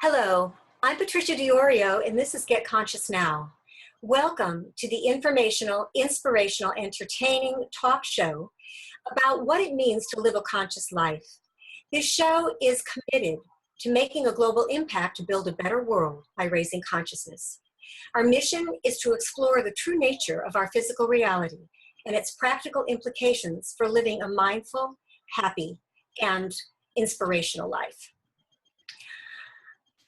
Hello, I'm Patricia DiOrio, and this is Get Conscious Now. Welcome to the informational, inspirational, entertaining talk show about what it means to live a conscious life. This show is committed to making a global impact to build a better world by raising consciousness. Our mission is to explore the true nature of our physical reality and its practical implications for living a mindful, happy, and inspirational life.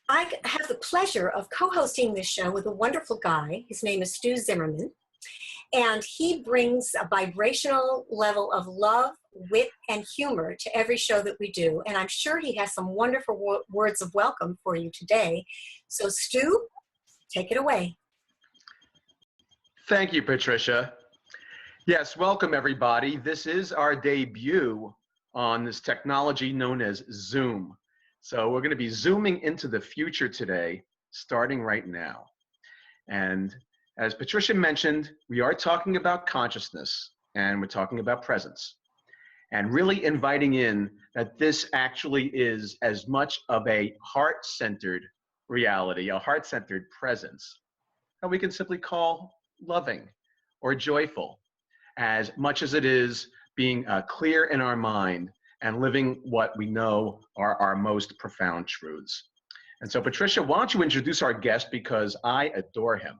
I have the pleasure of co-hosting this show with a wonderful guy. His name is Stu Zimmerman, and he brings a vibrational level of love, wit, and humor to every show that we do. And I'm sure he has some wonderful words of welcome for you today. So Stu, take it away. Thank you, Patricia. Yes, welcome everybody. This is our debut on this technology known as Zoom. So we're going to be zooming into the future today, starting right now. And as Patricia mentioned, we are talking about consciousness and we're talking about presence. And really inviting in that this actually is as much of a heart-centered reality, a heart-centered presence, that we can simply call loving or joyful, as much as it is being clear in our mind and living what we know are our most profound truths. And so Patricia, why don't you introduce our guest, because I adore him.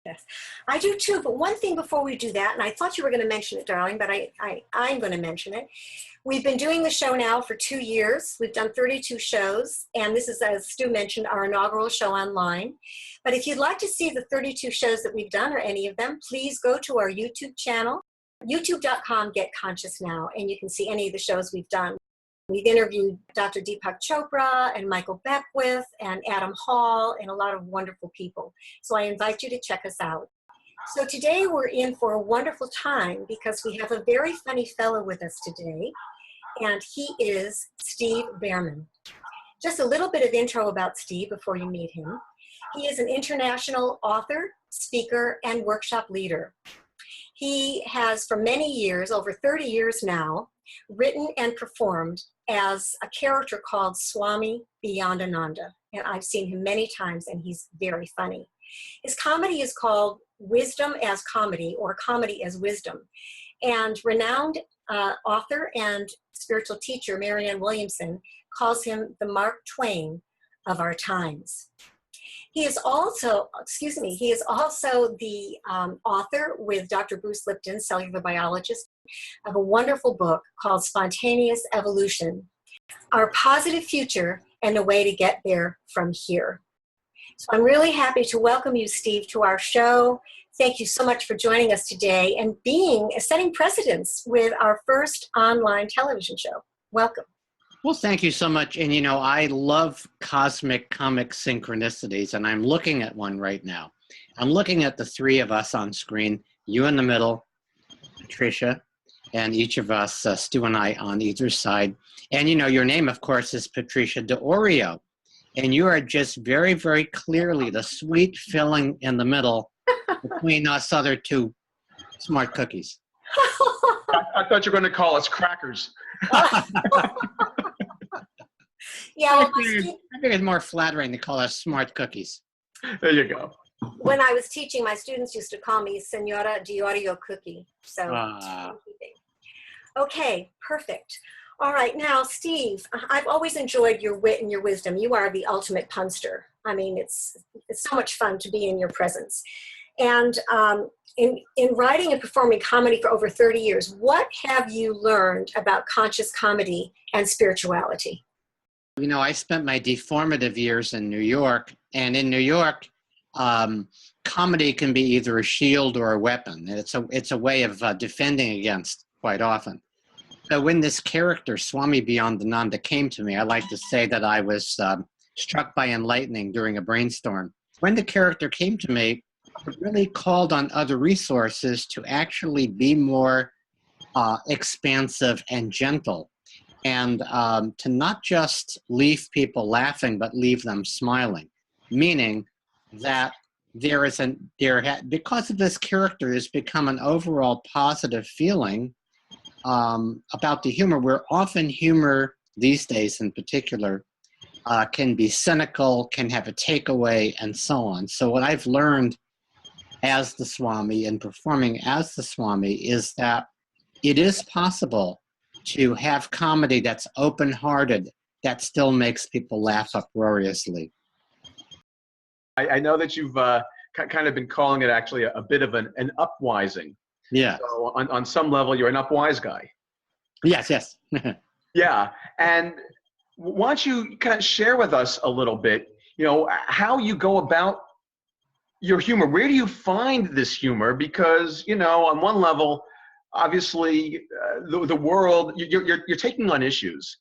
Yes, I do too, but one thing before we do that, and I thought you were gonna mention it, darling, but I'm gonna mention it. We've been doing the show now for 2 years. We've done 32 shows, and this is, as Stu mentioned, our inaugural show online. But if you'd like to see the 32 shows that we've done, or any of them, please go to our YouTube channel, youtube.com, Get Conscious Now, and you can see any of the shows we've done. We've interviewed Dr. Deepak Chopra and Michael Beckwith and Adam Hall and a lot of wonderful people. So I invite you to check us out. So today we're in for a wonderful time because we have a very funny fellow with us today, and he is Steve Bhaerman. Just a little bit of intro about Steve before you meet him. He is an international author, speaker, and workshop leader. He has, for many years, over 30 years now, written and performed as a character called Swami Beyondananda. And I've seen him many times, and he's very funny. His comedy is called Wisdom as Comedy, or Comedy as Wisdom. And renowned author and spiritual teacher Marianne Williamson calls him the Mark Twain of our times. He is also, the author with Dr. Bruce Lipton, cellular biologist, of a wonderful book called Spontaneous Evolution, Our Positive Future and a Way to Get There from Here. So I'm really happy to welcome you, Steve, to our show. Thank you so much for joining us today and setting precedents with our first online television show. Welcome. Well, thank you so much. And, you know, I love cosmic comic synchronicities, and I'm looking at one right now. I'm looking at the three of us on screen, you in the middle, Patricia, and each of us, Stu and I, on either side. And, you know, your name, of course, is Patricia DiOrio. And you are just very, very clearly the sweet filling in the middle between us other two smart cookies. I thought you were going to call us crackers. Yeah, I think it's more flattering to call us smart cookies. There you go. When I was teaching, my students used to call me Senora DiOrio Cookie. So, okay, perfect. All right, now, Steve, I've always enjoyed your wit and your wisdom. You are the ultimate punster. I mean, it's so much fun to be in your presence. And in writing and performing comedy for over 30 years, what have you learned about conscious comedy and spirituality? You know, I spent my deformative years in New York, and in New York, comedy can be either a shield or a weapon. It's a way of defending against quite often. So when this character, Swami Beyondananda, came to me, I like to say that I was struck by enlightening during a brainstorm. When the character came to me, it really called on other resources to actually be more expansive and gentle, and to not just leave people laughing, but leave them smiling. Meaning that because of this character, there's become an overall positive feeling about the humor, where often humor these days in particular can be cynical, can have a takeaway, and so on. So what I've learned as the Swami and performing as the Swami is that it is possible to have comedy that's open-hearted, that still makes people laugh uproariously. I know that you've kind of been calling it actually a bit of an upwising. Yeah. So on some level, you're an upwise guy. Yes, yes. Yeah. And why don't you kind of share with us a little bit, how you go about your humor? Where do you find this humor? Because, on one level, obviously, the world, you're taking on issues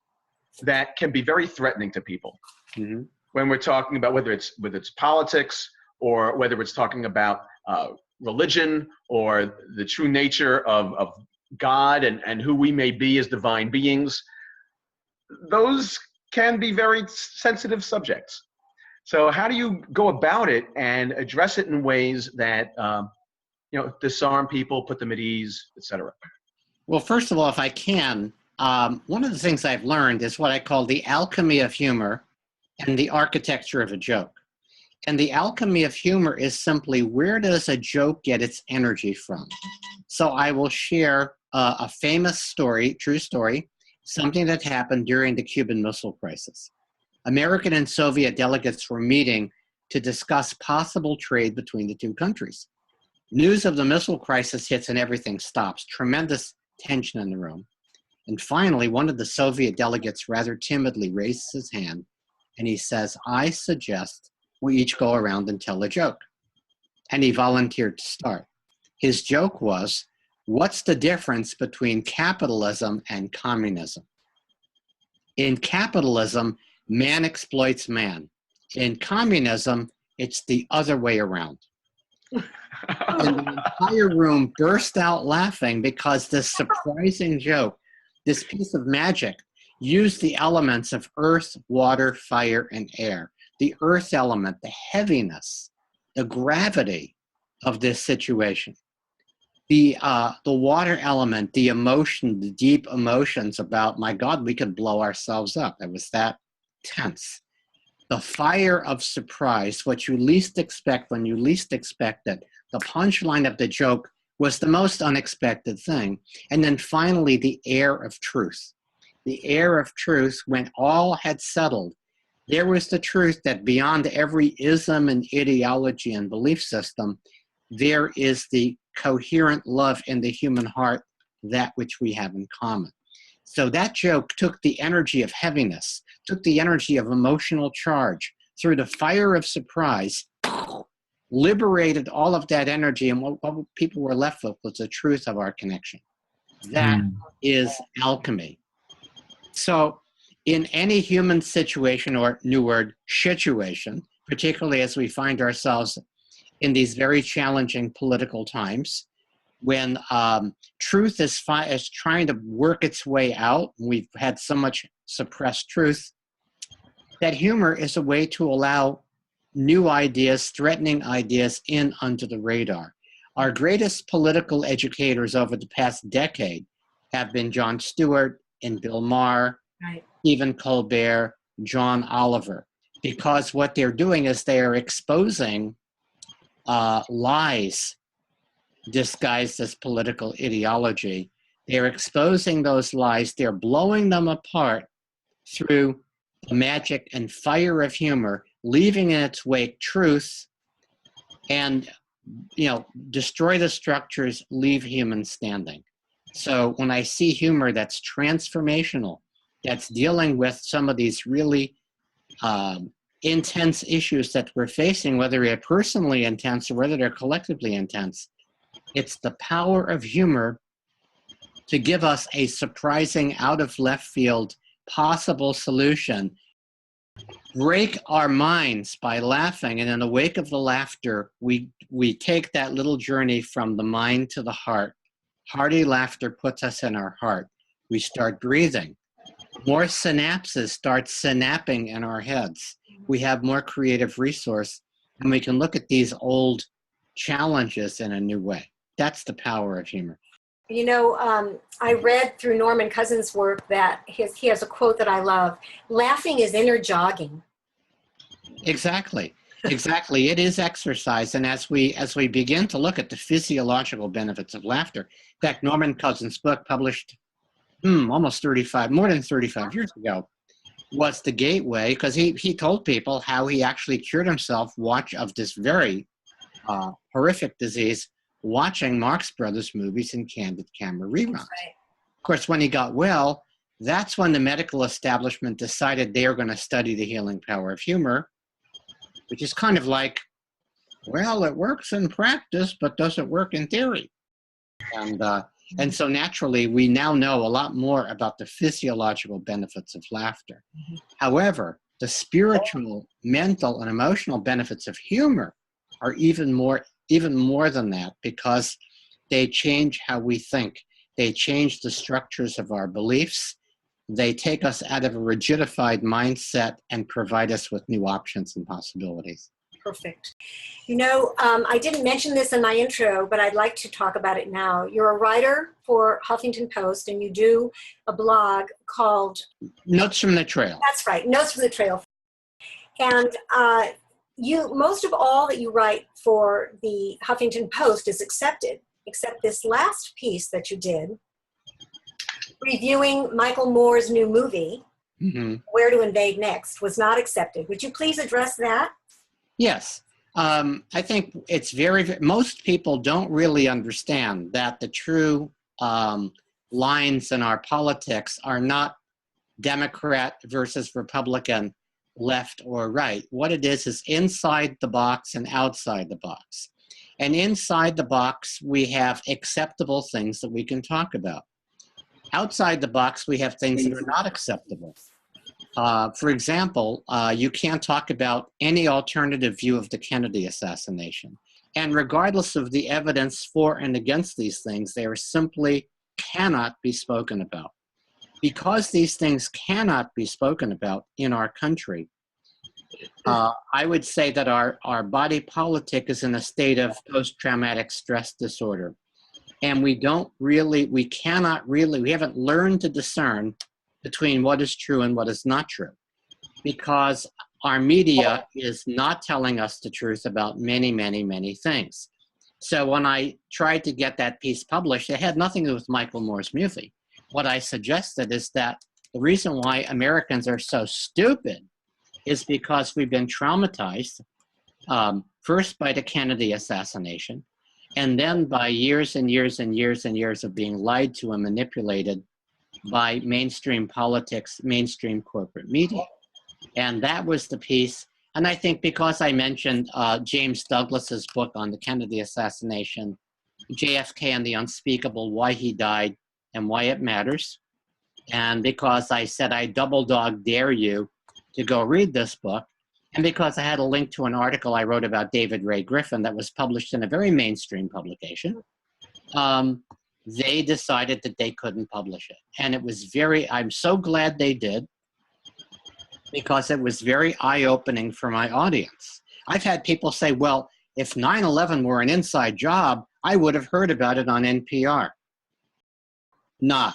that can be very threatening to people. Mm-hmm. When we're talking about whether it's politics or whether it's talking about religion or the true nature of God and who we may be as divine beings, those can be very sensitive subjects. So how do you go about it and address it in ways that disarm people, put them at ease, etc.? Well, first of all, if I can, one of the things I've learned is what I call the alchemy of humor and the architecture of a joke. And the alchemy of humor is simply, where does a joke get its energy from? So I will share a famous story, true story, something that happened during the Cuban Missile Crisis. American and Soviet delegates were meeting to discuss possible trade between the two countries. News of the missile crisis hits and everything stops. Tremendous tension in the room. And finally, one of the Soviet delegates rather timidly raises his hand and he says, I suggest we each go around and tell a joke. And he volunteered to start. His joke was, what's the difference between capitalism and communism? In capitalism, man exploits man. In communism, it's the other way around. And the entire room burst out laughing because this surprising joke, this piece of magic, used the elements of earth, water, fire, and air. The earth element, the heaviness, the gravity of this situation. The water element, the emotion, the deep emotions about, my God, we could blow ourselves up. It was that tense. The fire of surprise, what you least expect when you least expect it. The punchline of the joke was the most unexpected thing. And then finally, the air of truth. The air of truth, when all had settled, there was the truth that beyond every ism and ideology and belief system, there is the coherent love in the human heart, that which we have in common. So that joke took the energy of heaviness, took the energy of emotional charge, through the fire of surprise, liberated all of that energy, and what people were left with was the truth of our connection. That is alchemy. So in any human situation, or new word, situation, particularly as we find ourselves in these very challenging political times, when truth is trying to work its way out, we've had so much suppressed truth, that humor is a way to allow new ideas, threatening ideas in under the radar. Our greatest political educators over the past decade have been Jon Stewart and Bill Maher, Right. Stephen Colbert, John Oliver, because what they're doing is they are exposing lies disguised as political ideology. They're exposing those lies. They're blowing them apart through the magic and fire of humor, leaving in its wake truth, and destroy the structures, leave humans standing. So when I see humor that's transformational, that's dealing with some of these really intense issues that we're facing, whether they're personally intense or whether they're collectively intense, it's the power of humor to give us a surprising, out of left field possible solution, break our minds by laughing, and in the wake of the laughter, we take that little journey from the mind to the heart. Hearty laughter puts us in our heart. We start breathing. More synapses start synapsing in our heads. We have more creative resource, and we can look at these old challenges in a new way. That's the power of humor. You know, I read through Norman Cousins' work that he has a quote that I love: laughing is inner jogging. Exactly. Exactly. It is exercise. And as we begin to look at the physiological benefits of laughter, in fact, Norman Cousins' book, published almost more than 35 years ago, was the gateway, because he told people how he actually cured himself of this very horrific disease watching Marx Brothers movies and candid camera reruns. Right. Of course, when he got well, that's when the medical establishment decided they are going to study the healing power of humor, which is kind of like, well, it works in practice, but does it work in theory? And so naturally, we now know a lot more about the physiological benefits of laughter. However, the spiritual, mental, and emotional benefits of humor are even more than that, because they change how we think. They change the structures of our beliefs. They take us out of a rigidified mindset and provide us with new options and possibilities. Perfect. You know, I didn't mention this in my intro, but I'd like to talk about it now. You're a writer for Huffington Post, and you do a blog called Notes from the Trail. That's right, Notes from the Trail. And most of all that you write for the Huffington Post is accepted, except this last piece that you did, reviewing Michael Moore's new movie, Where to Invade Next, was not accepted. Would you please address that? Yes. I think it's most people don't really understand that the true lines in our politics are not Democrat versus Republican, left or right. What it is inside the box and outside the box. And inside the box, we have acceptable things that we can talk about. Outside the box, we have things that are not acceptable. For example, you can't talk about any alternative view of the Kennedy assassination. And regardless of the evidence for and against these things, they simply cannot be spoken about. Because these things cannot be spoken about in our country, I would say that our body politic is in a state of post-traumatic stress disorder. And we haven't learned to discern between what is true and what is not true, because our media is not telling us the truth about many, many, many things. So when I tried to get that piece published, it had nothing to do with Michael Moore's movie. What I suggested is that the reason why Americans are so stupid is because we've been traumatized, first by the Kennedy assassination, and then by years and years and years and years of being lied to and manipulated by mainstream politics, mainstream corporate media. And that was the piece. And I think because I mentioned James Douglas's book on the Kennedy assassination, JFK and the Unspeakable, Why He Died and Why It Matters, and because I said I double dog dare you to go read this book, and because I had a link to an article I wrote about David Ray Griffin that was published in a very mainstream publication, they decided that they couldn't publish it. And it was I'm so glad they did, because it was very eye-opening for my audience. I've had people say, well, if 9/11 were an inside job, I would have heard about it on NPR. Nah.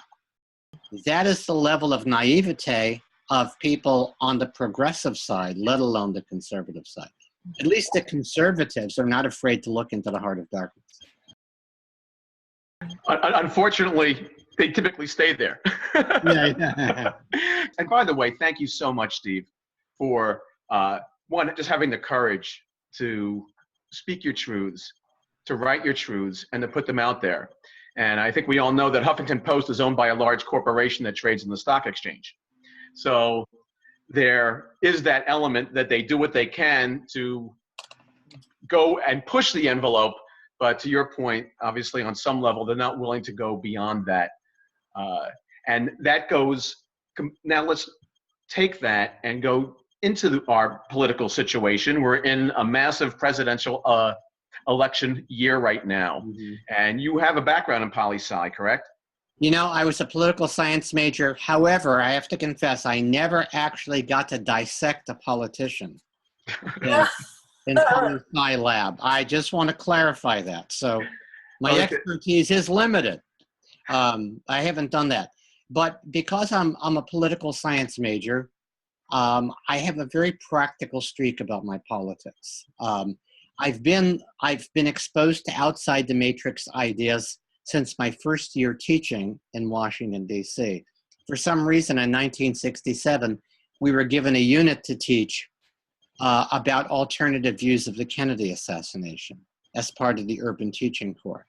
That is the level of naivete of people on the progressive side, let alone the conservative side. At least the conservatives are not afraid to look into the heart of darkness. Unfortunately, they typically stay there. Yeah. And by the way, thank you so much, Steve, for one, just having the courage to speak your truths, to write your truths, and to put them out there. And I think we all know that Huffington Post is owned by a large corporation that trades in the stock exchange. So there is that element that they do what they can to go and push the envelope. But to your point, obviously, on some level, they're not willing to go beyond that. And that goes, now let's take that and go into our political situation. We're in a massive presidential election year right now. Mm-hmm. And you have a background in poli-sci, correct? You know, I was a political science major. However, I have to confess, I never actually got to dissect a politician in poli-sci lab. I just want to clarify that. So my expertise is limited. I haven't done that. But because I'm a political science major, I have a very practical streak about my politics. I've been exposed to outside the matrix ideas since my first year teaching in Washington, D.C. For some reason in 1967, we were given a unit to teach about alternative views of the Kennedy assassination as part of the urban teaching corps.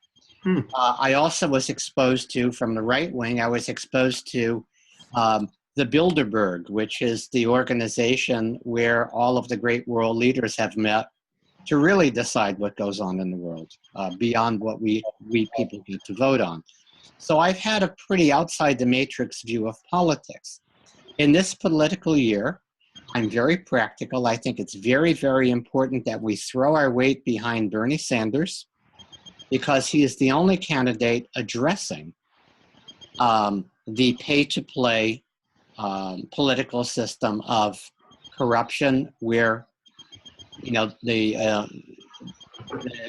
I also was exposed to, from the right wing, I was exposed to the Bilderberg, which is the organization where all of the great world leaders have met to really decide what goes on in the world beyond what we people get to vote on. So I've had a pretty outside the matrix view of politics. In this political year, I'm very practical. I think it's very, very important that we throw our weight behind Bernie Sanders because he is the only candidate addressing the pay-to-play political system of corruption where, you know, the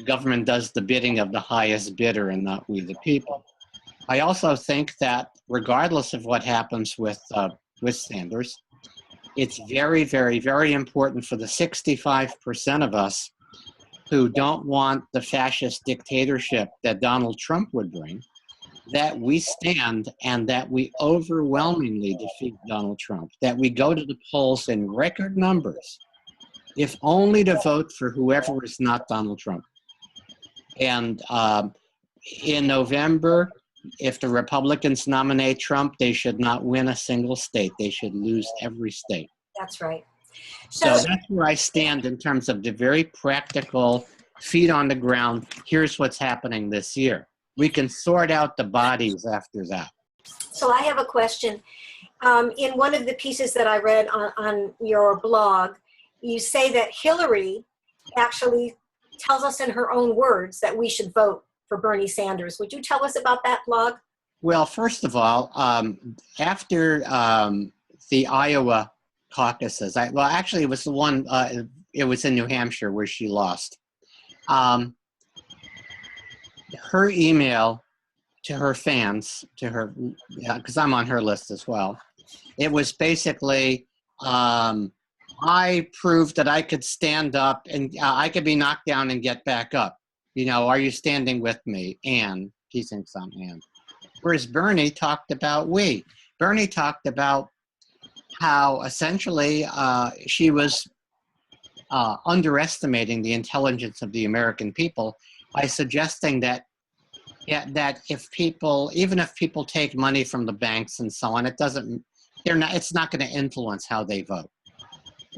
government does the bidding of the highest bidder and not we the people. I also think that regardless of what happens with Sanders, it's very, very, very important for the 65% of us who don't want the fascist dictatorship that Donald Trump would bring, that we stand and that we overwhelmingly defeat Donald Trump, that we go to the polls in record numbers, if only to vote for whoever is not Donald Trump. And in November, if the Republicans nominate Trump, they should not win a single state. They should lose every state. That's right. So that's where I stand in terms of the very practical, feet on the ground. Here's what's happening this year. We can sort out the bodies after that. So I have a question. In one of the pieces that I read on your blog, you say that Hillary actually tells us in her own words that we should vote for Bernie Sanders. Would you tell us about that blog? Well, first of all, after the Iowa caucuses, actually it was the one, it was in New Hampshire where she lost. Her email to her fans, to her, because I'm on her list as well, it was basically, I proved that I could stand up and I could be knocked down and get back up. You know, are you standing with me? And he thinks I'm Ann. Whereas Bernie talked about we. Bernie talked about how essentially she was underestimating the intelligence of the American people by suggesting that that if people, even if people take money from the banks and so on, it's not going to influence how they vote.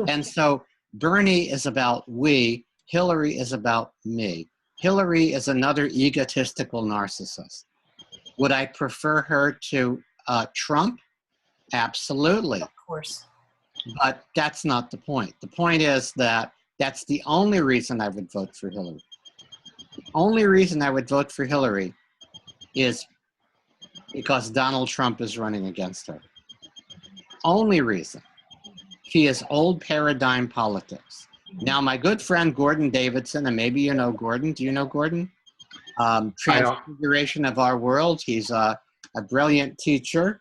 And so Bernie is about we, Hillary is about me. Hillary is another egotistical narcissist. Would I prefer her to Trump? Absolutely. Of course. But that's not the point. The point is that that's the only reason I would vote for Hillary. The only reason I would vote for Hillary is because Donald Trump is running against her. Only reason. She is old paradigm politics. Now, my good friend Gordon Davidson, and maybe you know Gordon. Do you know Gordon? Transfiguration of Our World. He's a brilliant teacher,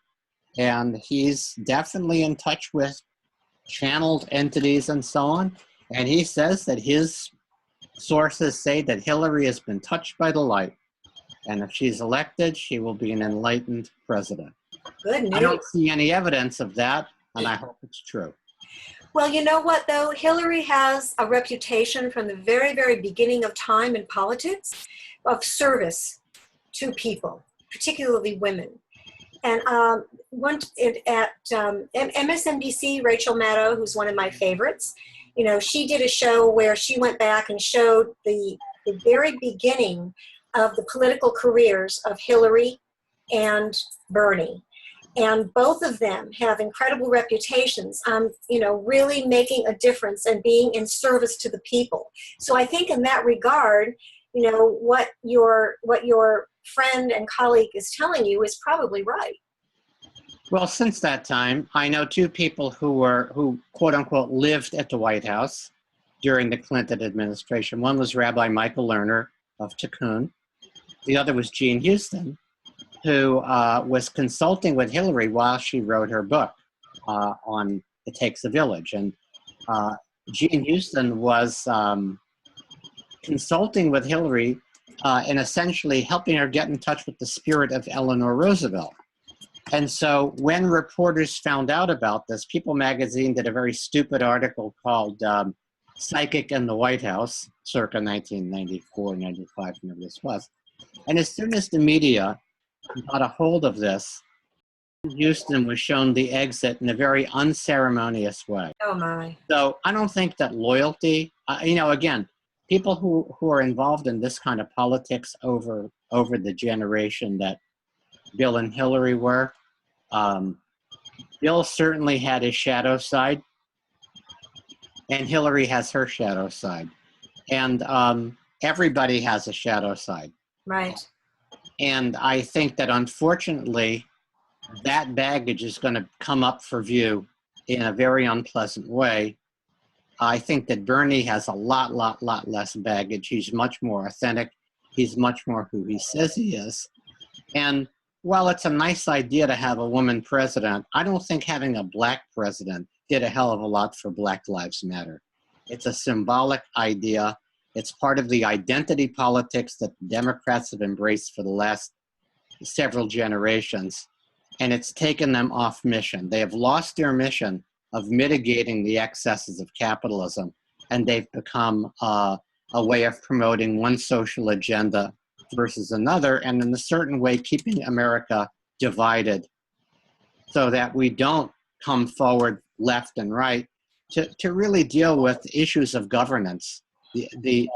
and he's definitely in touch with channeled entities and so on. And he says that his sources say that Hillary has been touched by the light. And if she's elected, she will be an enlightened president. Good news. I don't see any evidence of that, and I hope it's true. Well, you know what, though? Hillary has a reputation from the very, very beginning of time in politics of service to people, particularly women. And at MSNBC, Rachel Maddow, who's one of my favorites, you know, she did a show where she went back and showed the very beginning of the political careers of Hillary and Bernie. And both of them have incredible reputations on, you know, really making a difference and being in service to the people. So I think in that regard, you know, what your friend and colleague is telling you is probably right. Well, since that time, I know two people who quote unquote lived at the White House during the Clinton administration. One was Rabbi Michael Lerner of Tikkun. The other was Gene Houston, who was consulting with Hillary while she wrote her book on It Takes a Village. And Jean Houston was consulting with Hillary and essentially helping her get in touch with the spirit of Eleanor Roosevelt. And so when reporters found out about this, People magazine did a very stupid article called Psychic in the White House, circa 1994, 95, whenever this was. And as soon as the media got a hold of this, Houston was shown the exit in a very unceremonious way. Oh my. So I don't think that loyalty, you know, again, people who are involved in this kind of politics over the generation that Bill and Hillary were, Bill certainly had his shadow side, and Hillary has her shadow side. And everybody has a shadow side. Right. And I think that unfortunately, that baggage is going to come up for view in a very unpleasant way. I think that Bernie has a lot less baggage. He's much more authentic. He's much more who he says he is. And while it's a nice idea to have a woman president, I don't think having a black president did a hell of a lot for Black Lives Matter. It's a symbolic idea. It's part of the identity politics that Democrats have embraced for the last several generations. And it's taken them off mission. They have lost their mission of mitigating the excesses of capitalism, and they've become a way of promoting one social agenda versus another, and in a certain way keeping America divided so that we don't come forward left and right to really deal with issues of governance, the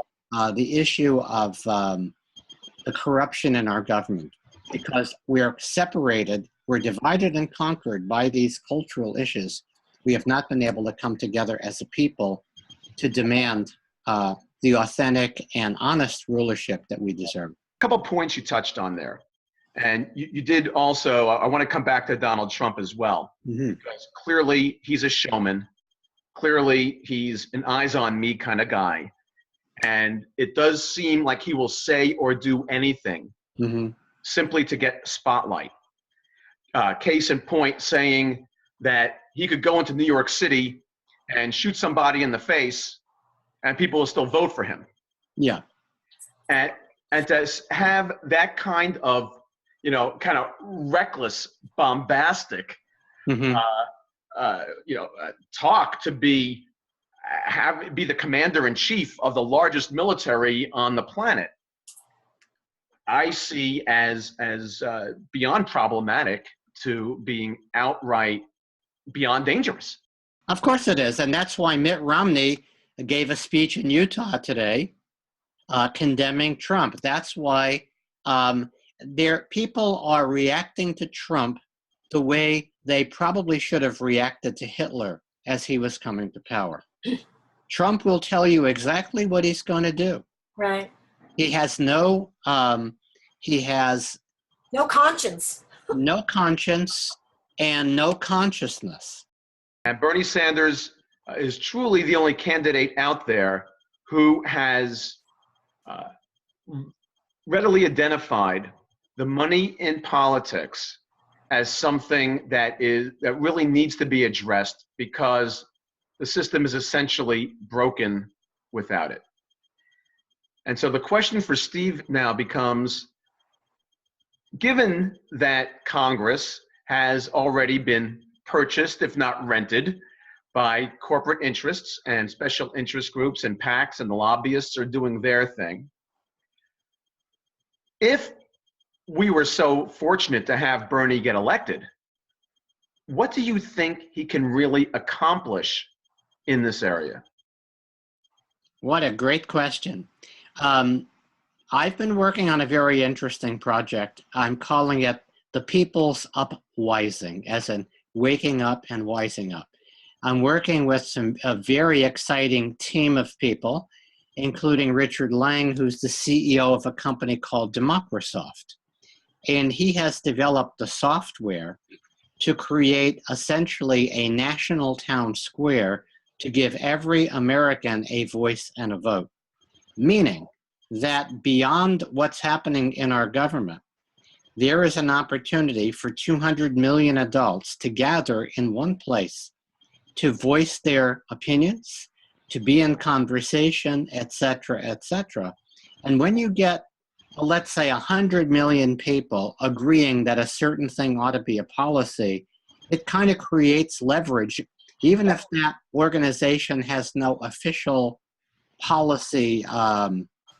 issue of the corruption in our government, because we're separated, we're divided and conquered by these cultural issues. We have not been able to come together as a people to demand the authentic and honest rulership that we deserve. A couple points you touched on there. And you did also, I want to come back to Donald Trump as well. Mm-hmm. Because clearly he's a showman. Clearly he's an eyes on me kind of guy. And it does seem like he will say or do anything simply to get spotlight. Case in point, saying that he could go into New York City and shoot somebody in the face and people will still vote for him. Yeah. And to have that kind of, you know, kind of reckless, bombastic, talk to be the commander in chief of the largest military on the planet, I see as beyond problematic to being outright beyond dangerous. Of course it is, and that's why Mitt Romney gave a speech in Utah today condemning Trump. That's why people are reacting to Trump the way they probably should have reacted to Hitler as he was coming to power. Trump will tell you exactly what he's going to do. Right. He has no conscience. No conscience and no consciousness. And Bernie Sanders is truly the only candidate out there who has readily identified the money in politics as something that really needs to be addressed, because the system is essentially broken without it. And so the question for Steve now becomes, given that Congress has already been purchased, if not rented, by corporate interests and special interest groups and PACs, and the lobbyists are doing their thing, if we were so fortunate to have Bernie get elected, what do you think he can really accomplish in this area? What a great question. I've been working on a very interesting project. I'm calling it the People's Upwising, as in waking up and wising up. I'm working with a very exciting team of people, including Richard Lang, who's the CEO of a company called Democrasoft. And he has developed the software to create essentially a national town square to give every American a voice and a vote. Meaning that beyond what's happening in our government, there is an opportunity for 200 million adults to gather in one place to voice their opinions, to be in conversation, etc., etc. And when you get, let's say, 100 million people agreeing that a certain thing ought to be a policy, it kind of creates leverage, even if that organization has no official policy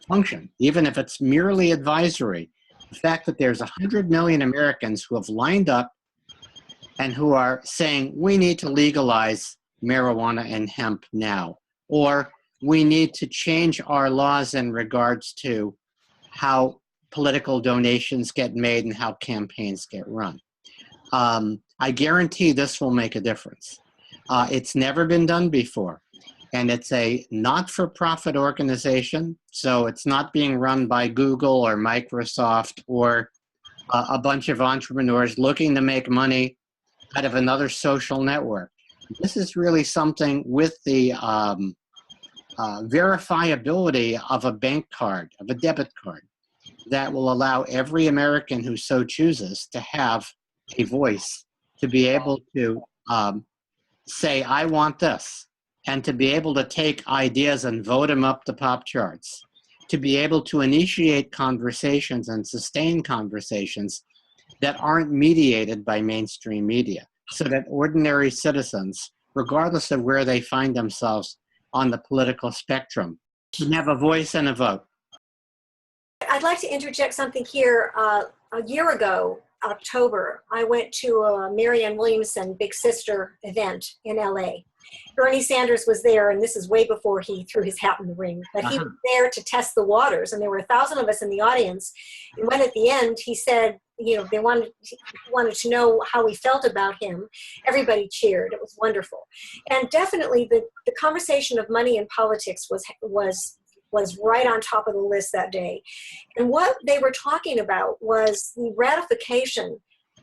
function, even if it's merely advisory. The fact that there's 100 million Americans who have lined up and who are saying, we need to legalize marijuana and hemp now, or we need to change our laws in regards to how political donations get made and how campaigns get run. I guarantee this will make a difference. It's never been done before. And it's a not-for-profit organization, so it's not being run by Google or Microsoft or a bunch of entrepreneurs looking to make money out of another social network. This is really something with the verifiability of a bank card, of a debit card, that will allow every American who so chooses to have a voice, to be able to say, I want this, and to be able to take ideas and vote them up the pop charts, to be able to initiate conversations and sustain conversations that aren't mediated by mainstream media, so that ordinary citizens, regardless of where they find themselves on the political spectrum, can have a voice and a vote. I'd like to interject something here. A year ago, October, I went to a Marianne Williamson Big Sister event in LA. Bernie Sanders was there, and this is way before he threw his hat in the ring, but he was there to test the waters, and there were 1,000 of us in the audience. And when at the end he said, you know, he wanted to know how we felt about him, everybody cheered. It was wonderful. And definitely the conversation of money in politics was right on top of the list that day. And what they were talking about was the ratification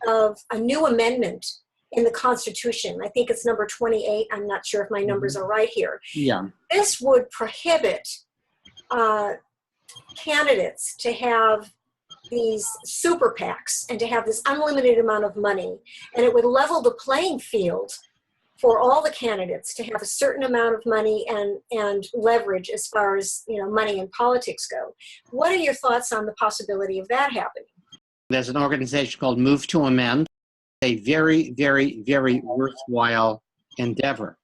of a new amendment in the Constitution. I think it's number 28. I'm not sure if my numbers are right here. Yeah. This would prohibit candidates to have these super PACs and to have this unlimited amount of money. And it would level the playing field for all the candidates to have a certain amount of money and leverage as far as, you know, money in politics go. What are your thoughts on the possibility of that happening? There's an organization called Move to Amend, a very, very, very worthwhile endeavor.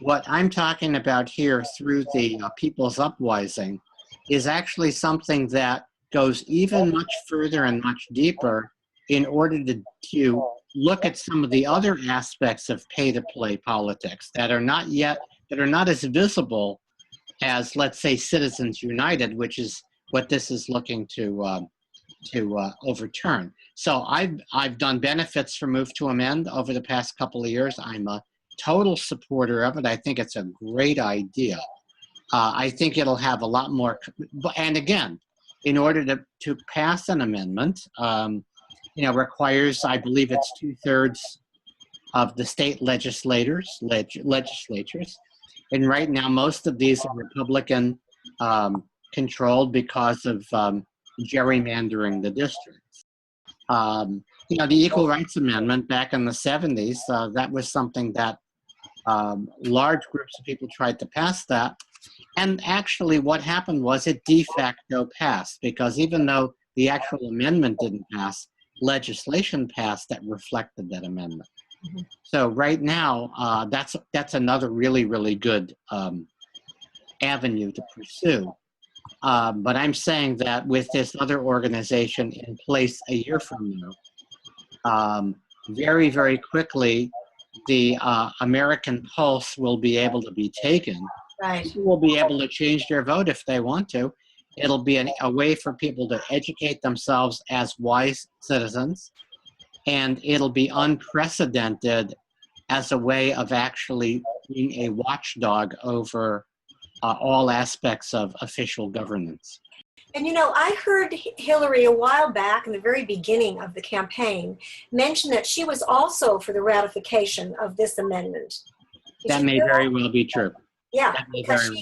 What I'm talking about here through the People's Uprising is actually something that goes even much further and much deeper in order to look at some of the other aspects of pay-to-play politics that are not as visible as, let's say, Citizens United, which is what this is looking to overturn. So I've done benefits for Move to Amend over the past couple of years. I'm a total supporter of it. I think it's a great idea. I think it'll have a lot more, and again, in order to pass an amendment, requires, I believe it's 2/3 of the state legislatures. And right now, most of these are Republican controlled because of gerrymandering the districts. The Equal Rights Amendment back in the 70s, that was something that large groups of people tried to pass that. And actually what happened was it de facto passed, because even though the actual amendment didn't pass, legislation passed that reflected that amendment. Mm-hmm. So right now, that's another really, really good avenue to pursue. But I'm saying that with this other organization in place a year from now, very, very quickly, the American pulse will be able to be taken. Right. People will be able to change their vote if they want to. It'll be a way for people to educate themselves as wise citizens, and it'll be unprecedented as a way of actually being a watchdog over all aspects of official governance. And I heard Hillary a while back in the very beginning of the campaign mention that she was also for the ratification of this amendment. That may very well be true. Yeah, because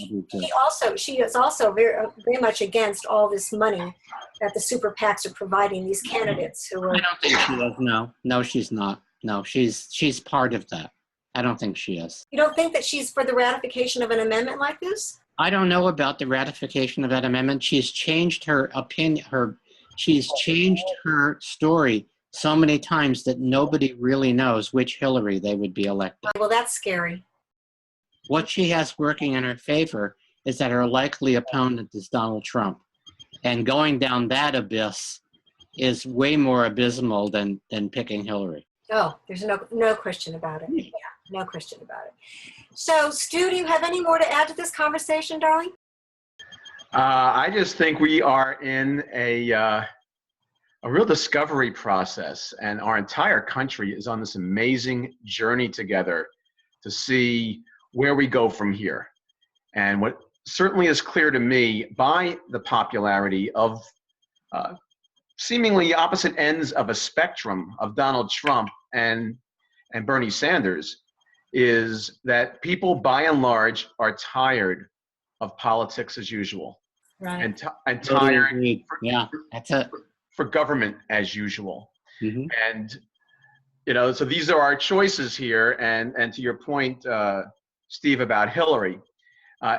she is also very, very much against all this money that the super PACs are providing these candidates who are. I don't think she is. No, she's not. No, she's part of that. I don't think she is. You don't think that she's for the ratification of an amendment like this? I don't know about the ratification of that amendment. She's changed her opinion. She's changed her story so many times that nobody really knows which Hillary they would be elected. Well, that's scary. What she has working in her favor is that her likely opponent is Donald Trump. And going down that abyss is way more abysmal than picking Hillary. Oh, there's no question about it. Yeah, no question about it. So, Stu, do you have any more to add to this conversation, darling? I just think we are in a real discovery process, and our entire country is on this amazing journey together to see where we go from here. And what certainly is clear to me by the popularity of seemingly opposite ends of a spectrum of Donald Trump and Bernie Sanders is that people by and large are tired of politics as usual. Right. And tired Yeah, that's it. for government as usual. Mm-hmm. And, you know, so these are our choices here. And to your point, Steve, about Hillary,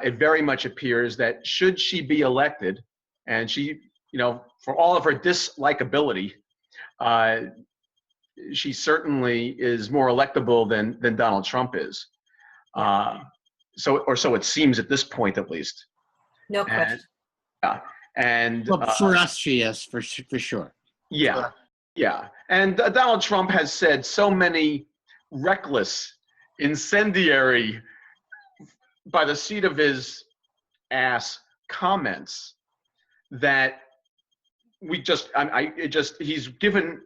it very much appears that should she be elected, and she, you know, for all of her dislikability, she certainly is more electable than Donald Trump is. So it seems at this point, at least. No question. And Well, for us, she is, for sure. Yeah, yeah. And Donald Trump has said so many reckless, incendiary, by the seat of his ass comments that he's given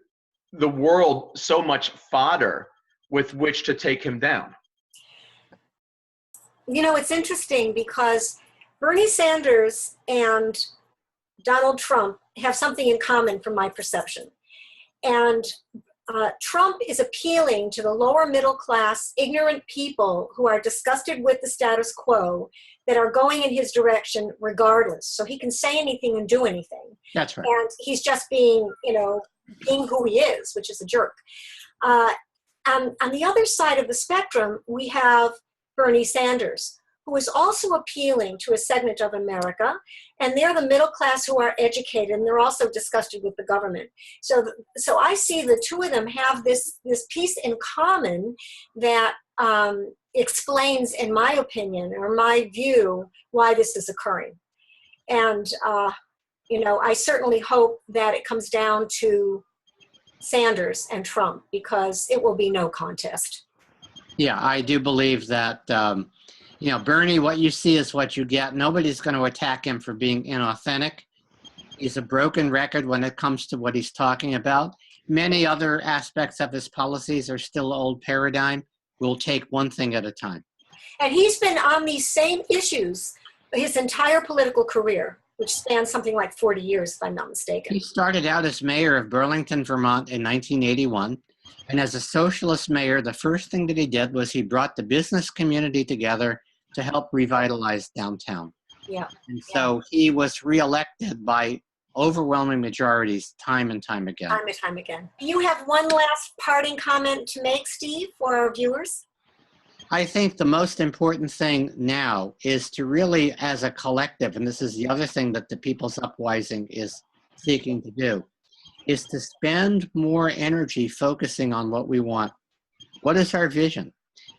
the world so much fodder with which to take him down. You know, it's interesting because Bernie Sanders and Donald Trump have something in common from my perception. And Trump is appealing to the lower middle class, ignorant people who are disgusted with the status quo that are going in his direction regardless. So he can say anything and do anything. That's right. And he's just being who he is, which is a jerk. And on the other side of the spectrum, we have Bernie Sanders, who is also appealing to a segment of America, and they're the middle class who are educated, and they're also disgusted with the government. So I see the two of them have this piece in common that explains, in my opinion, or my view, why this is occurring. And, I certainly hope that it comes down to Sanders and Trump, because it will be no contest. Yeah, I do believe that, Bernie, what you see is what you get. Nobody's going to attack him for being inauthentic. He's a broken record when it comes to what he's talking about. Many other aspects of his policies are still old paradigm. We'll take one thing at a time. And he's been on these same issues his entire political career, which spans something like 40 years, if I'm not mistaken. He started out as mayor of Burlington, Vermont in 1981. And as a socialist mayor, the first thing that he did was he brought the business community together to help revitalize downtown. Yeah. And so he was reelected by overwhelming majorities time and time again. Time and time again. You have one last parting comment to make, Steve, for our viewers? I think the most important thing now is to really, as a collective, and this is the other thing that the People's Uprising is seeking to do, is to spend more energy focusing on what we want. What is our vision?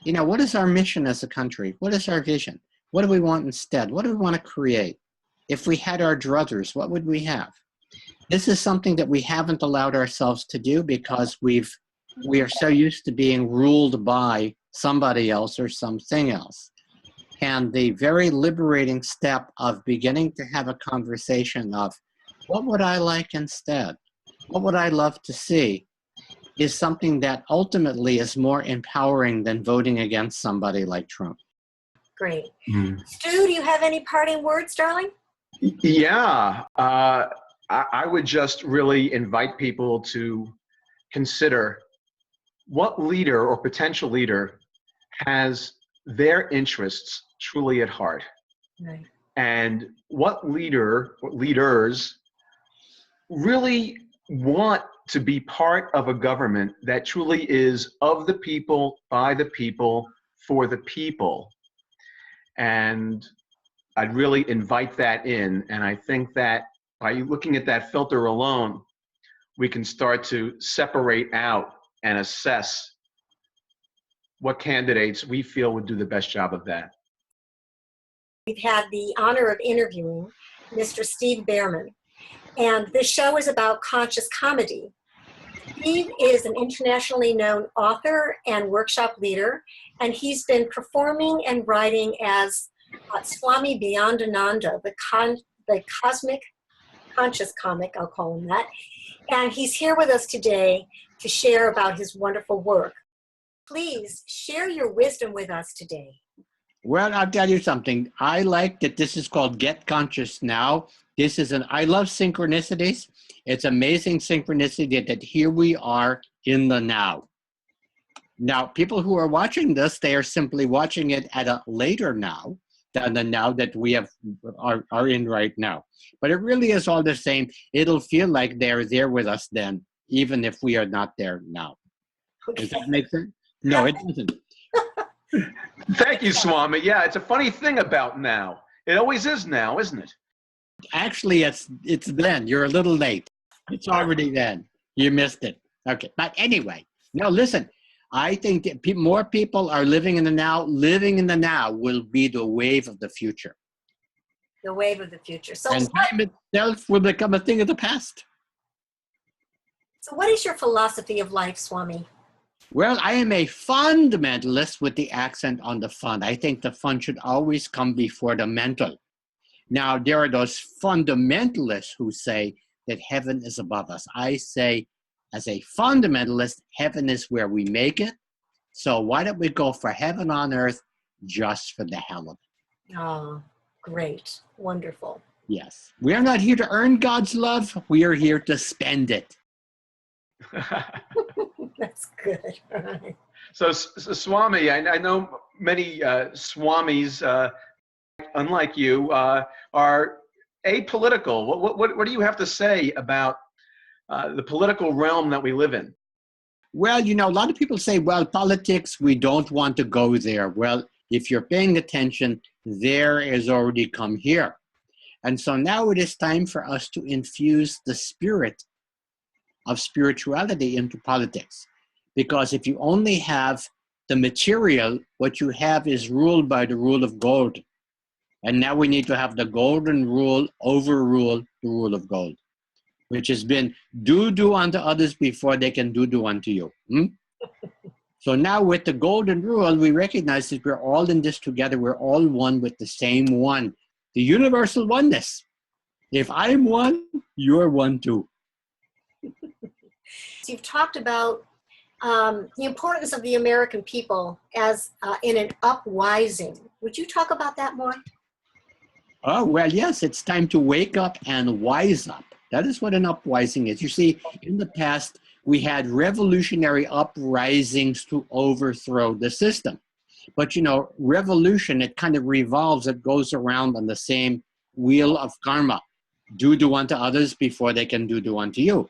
What is our mission as a country? What is our vision? What do we want instead? What do we want to create? If we had our druthers, what would we have? This is something that we haven't allowed ourselves to do because we are so used to being ruled by somebody else or something else. And the very liberating step of beginning to have a conversation of what would I like instead? What would I love to see? Is something that ultimately is more empowering than voting against somebody like Trump. Great. Stu, do you have any parting words, darling? Yeah. I would just really invite people to consider what leader or potential leader has their interests truly at heart. Right. And what leaders really want to be part of a government that truly is of the people, by the people, for the people. And I'd really invite that in. And I think that by looking at that filter alone, we can start to separate out and assess what candidates we feel would do the best job of that. We've had the honor of interviewing Mr. Steve Bhaerman, and this show is about conscious comedy. Steve is an internationally known author and workshop leader, and he's been performing and writing as Swami Beyondananda, the cosmic conscious comic, I'll call him that. And he's here with us today to share about his wonderful work. Please share your wisdom with us today. Well, I'll tell you something. I like that this is called Get Conscious Now. I love synchronicities. It's amazing synchronicity that here we are in the now. Now, people who are watching this, they are simply watching it at a later now than the now that we are in right now. But it really is all the same. It'll feel like they're there with us then, even if we are not there now. Okay. Does that make sense? No, it doesn't. Thank you, Swami. Yeah, it's a funny thing about now. It always is now, isn't it? Actually, it's then. You're a little late. It's already then. You missed it. Okay. But anyway, no, listen. I think that more people are living in the now. Living in the now will be the wave of the future. The wave of the future. So and time itself will become a thing of the past. So what is your philosophy of life, Swami? Well, I am a fundamentalist with the accent on the fun. I think the fun should always come before the mental. Now, there are those fundamentalists who say that heaven is above us. I say, as a fundamentalist, heaven is where we make it. So why don't we go for heaven on earth just for the hell of it? Oh, great. Wonderful. Yes. We are not here to earn God's love. We are here to spend it. That's good. All right. So Swami, I know many Swamis, unlike you, are apolitical. What do you have to say about the political realm that we live in? Well, you know, a lot of people say, well, politics, we don't want to go there. Well, if you're paying attention, there has already come here. And so now it is time for us to infuse the spirit of spirituality into politics. Because if you only have the material, what you have is ruled by the rule of gold. And now we need to have the golden rule overrule the rule of gold, which has been do unto others before they can do unto you. So now with the golden rule, we recognize that we're all in this together. We're all one with the same one, the universal oneness. If I'm one, you're one too. So you've talked about the importance of the American people as in an uprising. Would you talk about that more? Oh, well, yes, it's time to wake up and wise up. That is what an uprising is. You see, in the past, we had revolutionary uprisings to overthrow the system. But, you know, revolution, it kind of revolves, it goes around on the same wheel of karma. Do unto others before they can do unto you.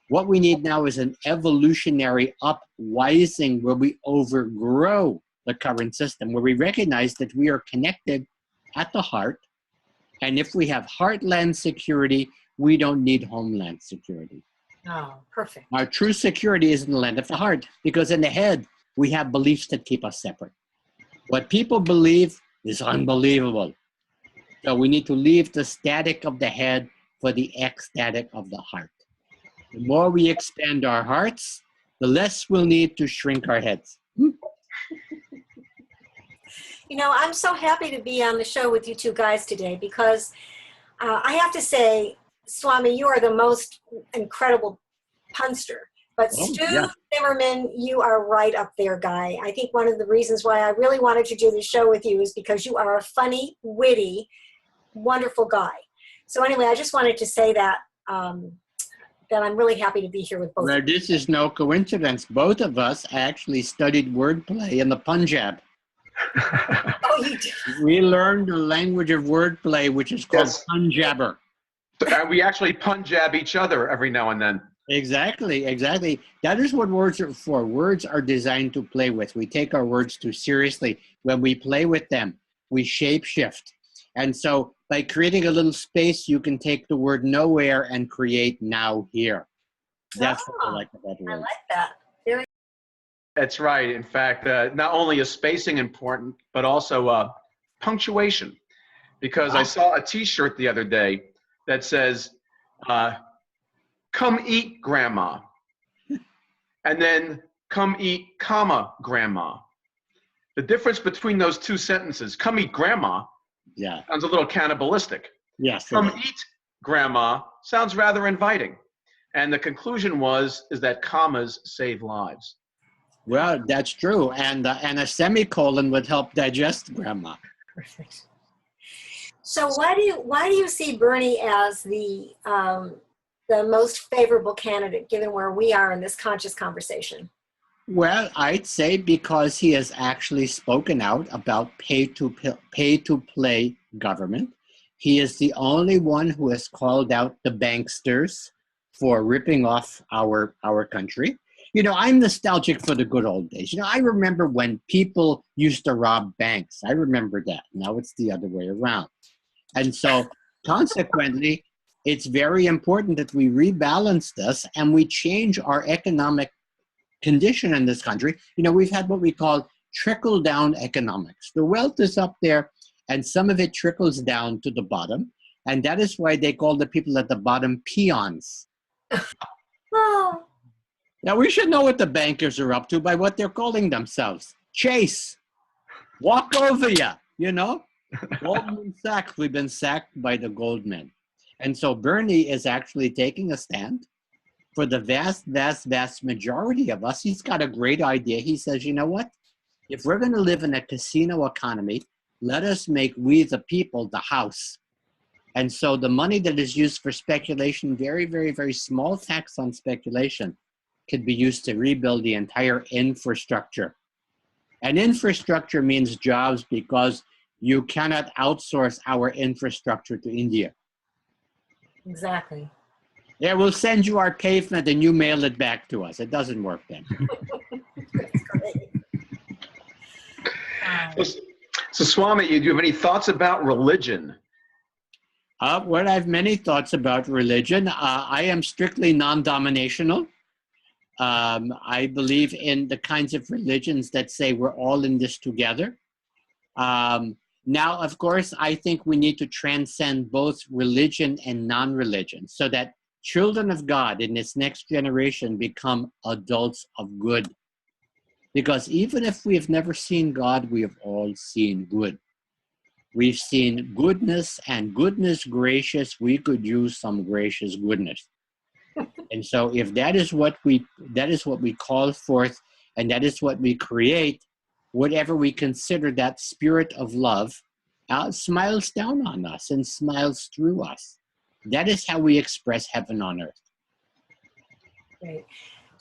What we need now is an evolutionary uprising where we overgrow the current system, where we recognize that we are connected at the heart. And if we have heartland security, we don't need homeland security. Oh, perfect. Our true security is in the land of the heart, because in the head, we have beliefs that keep us separate. What people believe is unbelievable. So we need to leave the static of the head for the ecstatic of the heart. The more we expand our hearts, the less we'll need to shrink our heads. You know, I'm so happy to be on the show with you two guys today because I have to say, Swami, you are the most incredible punster. But Stu Zimmerman, you are right up there, guy. I think one of the reasons why I really wanted to do the show with you is because you are a funny, witty, wonderful guy. So anyway, I just wanted to say that that I'm really happy to be here with both of you. Well, this is no coincidence. Both of us actually studied wordplay in the Punjab. Oh, you did? We learned the language of wordplay, which is called Punjaber. And we actually pun jab each other every now and then. Exactly, exactly. That is what words are for. Words are designed to play with. We take our words too seriously. When we play with them, we shape shift. And so by creating a little space, you can take the word nowhere and create now here. That's what I like about I words. like that. Very That's right. In fact, not only is spacing important, but also punctuation. Because I saw a T-shirt the other day that says, come eat, grandma. And then come eat, comma, grandma. The difference between those two sentences, come eat, grandma, Yeah. sounds a little cannibalistic. Yes. Come eat, grandma, sounds rather inviting. And the conclusion is that commas save lives. Well, that's true. And a semicolon would help digest grandma. perfect. So why do you see Bernie as the most favorable candidate, given where we are in this conscious conversation? Well, I'd say because he has actually spoken out about pay to play government. He is the only one who has called out the banksters for ripping off our country. You know, I'm nostalgic for the good old days. You know, I remember when people used to rob banks. I remember that. Now it's the other way around. And so consequently, it's very important that we rebalance this and we change our economic condition in this country. You know, we've had what we call trickle-down economics. The wealth is up there, and some of it trickles down to the bottom, and that is why they call the people at the bottom peons. Oh, Now, we should know what the bankers are up to by what they're calling themselves. Chase, walk over ya, you know? Goldman Sachs, we've been sacked by the Goldmen. And so Bernie is actually taking a stand for the vast majority of us. He's got a great idea. He says, you know what? If we're going to live in a casino economy, let us make we the people the house. And so the money that is used for speculation, very, very, very small tax on speculation, could be used to rebuild the entire infrastructure. And infrastructure means jobs because you cannot outsource our infrastructure to India. exactly. Yeah, we'll send you our pavement and you mail it back to us. It doesn't work then. That's great. So Swami, do you have any thoughts about religion? Well, I have many thoughts about religion. I am strictly non-dominational. I believe in the kinds of religions that say we're all in this together. Now, of course, I think we need to transcend both religion and non-religion so that children of God in this next generation become adults of good. Because even if we have never seen God, we have all seen good. We've seen goodness, and goodness gracious, we could use some gracious goodness. And so if that is what we call forth, and that is what we create, whatever we consider that spirit of love smiles down on us and smiles through us. That is how we express heaven on earth. Great.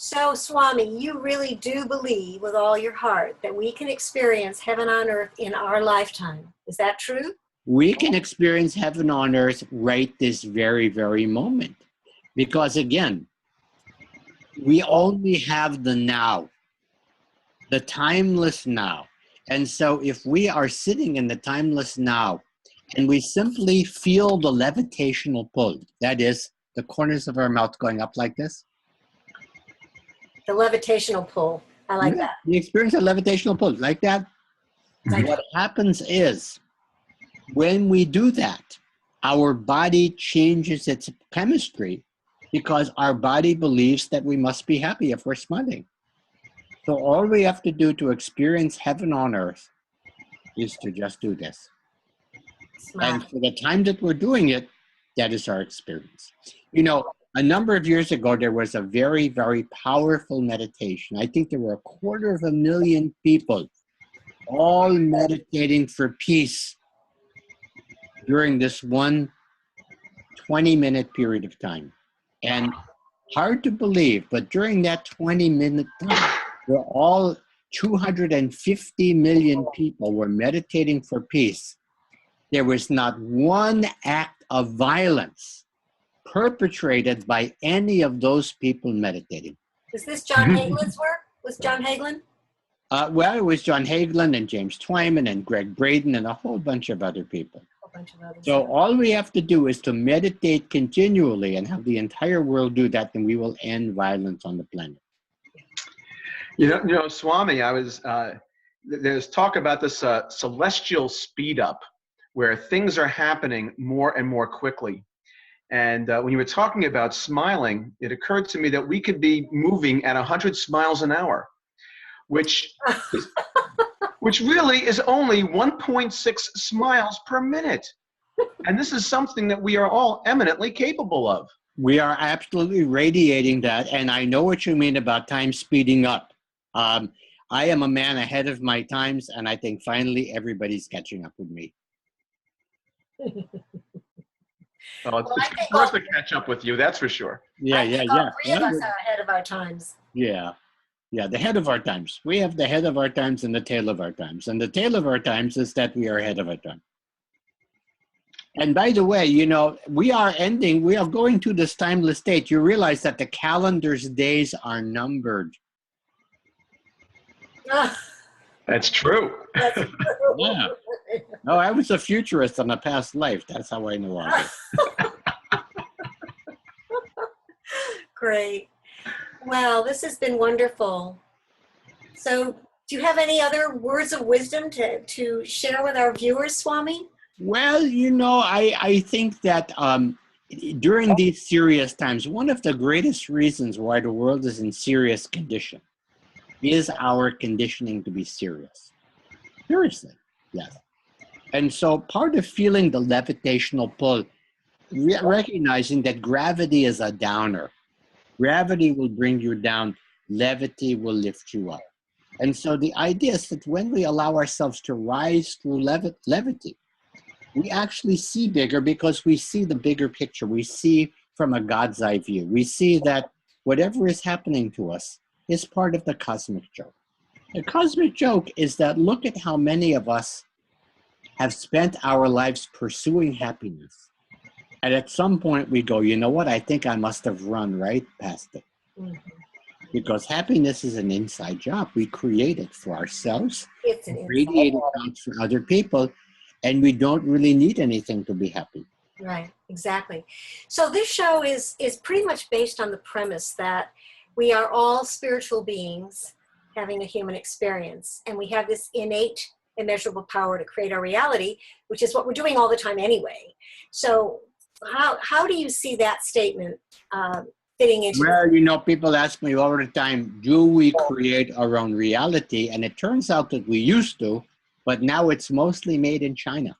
So, Swami, you really do believe with all your heart that we can experience heaven on earth in our lifetime. Is that true? We can experience heaven on earth right this very, very moment. Because again, we only have the now, the timeless now. And so if we are sitting in the timeless now and we simply feel the levitational pull, that is the corners of our mouth going up like this. The levitational pull. I like that. You experience a levitational pull like that. What happens is when we do that, our body changes its chemistry because our body believes that we must be happy if we're smiling. So all we have to do to experience heaven on earth is to just do this. Smile. And for the time that we're doing it, that is our experience. You know, a number of years ago, there was a very, very powerful meditation. I think there were 250,000 people all meditating for peace during this one 20-minute period of time. And hard to believe, but during that 20-minute time, we're all 250 million people were meditating for peace. There was not one act of violence perpetrated by any of those people meditating. Is this John Hagelin's work? Was John Hagelin? Well, it was John Hagelin and James Twyman and Greg Braden and a whole bunch of other people. A bunch of others. So all we have to do is to meditate continually and have the entire world do that, and we will end violence on the planet. You know, Swami, there's talk about this celestial speed up where things are happening more and more quickly. And when you were talking about smiling, it occurred to me that we could be moving at 100 miles an hour, which really is only 1.6 smiles per minute. And this is something that we are all eminently capable of. We are absolutely radiating that. And I know what you mean about time speeding up. I am a man ahead of my times, and I think finally everybody's catching up with me. Well, it's good for us to catch up with you, that's for sure. Yeah. Three of us are ahead of our times. Yeah, the head of our times. We have the head of our times and the tail of our times. And the tail of our times is that we are ahead of our time. And by the way, you know, we are going to this timeless state. You realize that the calendar's days are numbered. That's true. That's true. Yeah. No, I was a futurist in a past life. That's how I know all this. Great. Well, this has been wonderful. So do you have any other words of wisdom to share with our viewers, Swami? Well, you know, I think that during these serious times, one of the greatest reasons why the world is in serious condition is our conditioning to be serious. Seriously, yes. And so part of feeling the levitational pull, recognizing that gravity is a downer. Gravity will bring you down. Levity will lift you up. And so the idea is that when we allow ourselves to rise through levity, we actually see bigger because we see the bigger picture. We see from a God's eye view. We see that whatever is happening to us is part of the cosmic joke. The cosmic joke is that look at how many of us have spent our lives pursuing happiness. And at some point we go, you know what? I think I must have run right past it. Mm-hmm. Because happiness is an inside job. We create it for ourselves, It's an radiate it out for other people, and we don't really need anything to be happy. Right, exactly. So this show is pretty much based on the premise that we are all spiritual beings having a human experience, and we have this innate, immeasurable power to create our reality, which is what we're doing all the time anyway. So how do you see that statement fitting into? Well, you know, people ask me all the time, do we create our own reality? And it turns out that we used to, but now it's mostly made in China.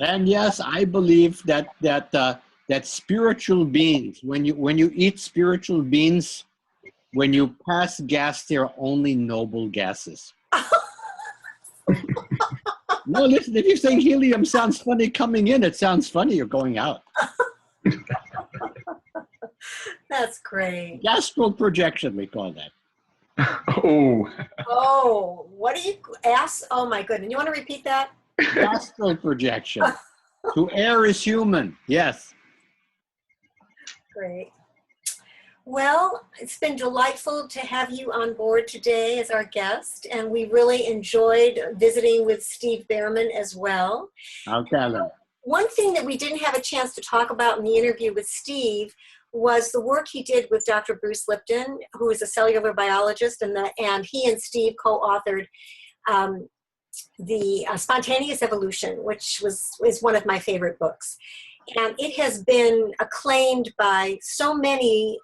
And yes, I believe that spiritual beings, when you eat spiritual beings, when you pass gas, they're only noble gases. No, listen, if you think helium sounds funny coming in, it sounds funnier going out. That's great. Astral projection, we call that. Oh, What do you ask? Oh my goodness. You want to repeat that? Astral projection. To err is human, yes. Great. Well, it's been delightful to have you on board today as our guest, and we really enjoyed visiting with Steve Bhaerman as well. I'll tell him. One thing that we didn't have a chance to talk about in the interview with Steve was the work he did with Dr. Bruce Lipton, who is a cellular biologist, and he and Steve co-authored the Spontaneous Evolution, which is one of my favorite books. And it has been acclaimed by so many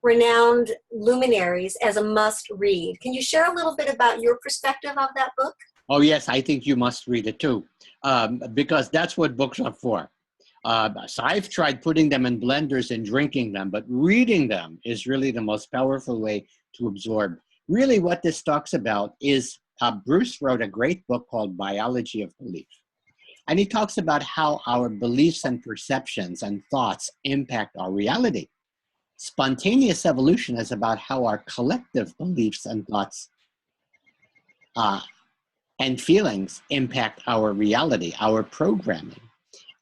renowned luminaries as a must read. Can you share a little bit about your perspective of that book? Oh, yes, I think you must read it too, because that's what books are for. So I've tried putting them in blenders and drinking them, but reading them is really the most powerful way to absorb. Really what this talks about is Bruce wrote a great book called Biology of Belief. And he talks about how our beliefs and perceptions and thoughts impact our reality. Spontaneous evolution is about how our collective beliefs and thoughts and feelings impact our reality, our programming,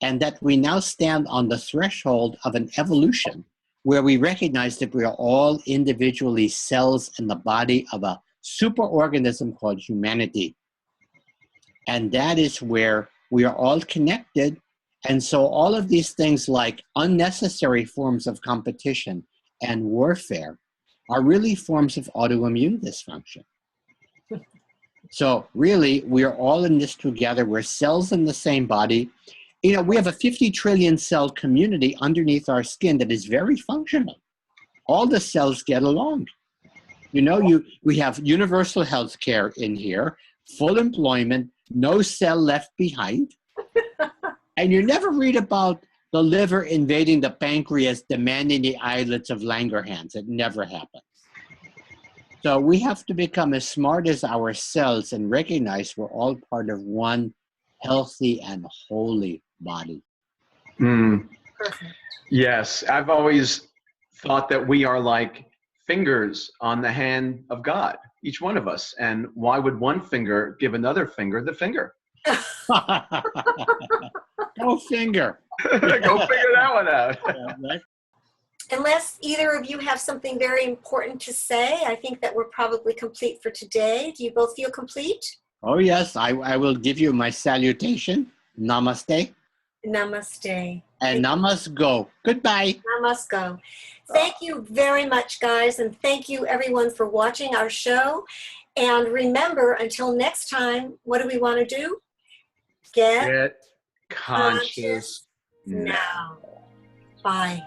and that we now stand on the threshold of an evolution where we recognize that we are all individually cells in the body of a superorganism called humanity. And that is where we are all connected. And so all of these things like unnecessary forms of competition and warfare are really forms of autoimmune dysfunction. So really, we are all in this together. We're cells in the same body. You know, we have a 50 trillion cell community underneath our skin that is very functional. All the cells get along. You know, we have universal health care in here, full employment, no cell left behind. And you never read about the liver invading the pancreas, demanding the islets of Langerhans. It never happens. So we have to become as smart as our cells and recognize we're all part of one healthy and holy body. Perfect. Yes, I've always thought that we are like fingers on the hand of God, each one of us. And why would one finger give another finger the finger? Go finger. Go figure that one out. Unless either of you have something very important to say, I think that we're probably complete for today. Do you both feel complete? Oh, yes. I will give you my salutation. Namaste. Namaste. And namaste go. Goodbye. Namaste. Thank you very much, guys. And thank you, everyone, for watching our show. And remember, until next time, what do we want to do? Get Conscious now. Bye.